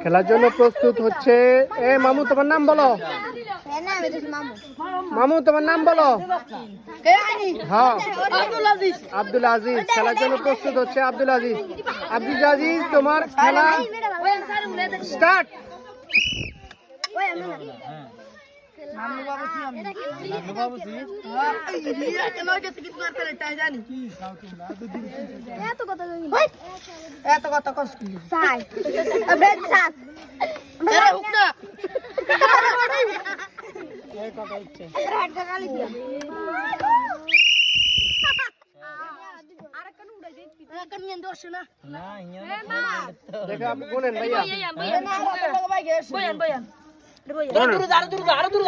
খেলার জন্য প্রস্তুত হচ্ছে। এ মামু তোমার নাম বলো। মামু তোমার নাম বলো। হ্যাঁ আব্দুল আজিজ খেলার জন্য প্রস্তুত হচ্ছে। আব্দুল আজিজ, আব্দুল আজিজ তোমার খেলা স্টার্ট। এত কথা কষ্ট দেখো আপনি বলেন ভাইয়া। আরো দূর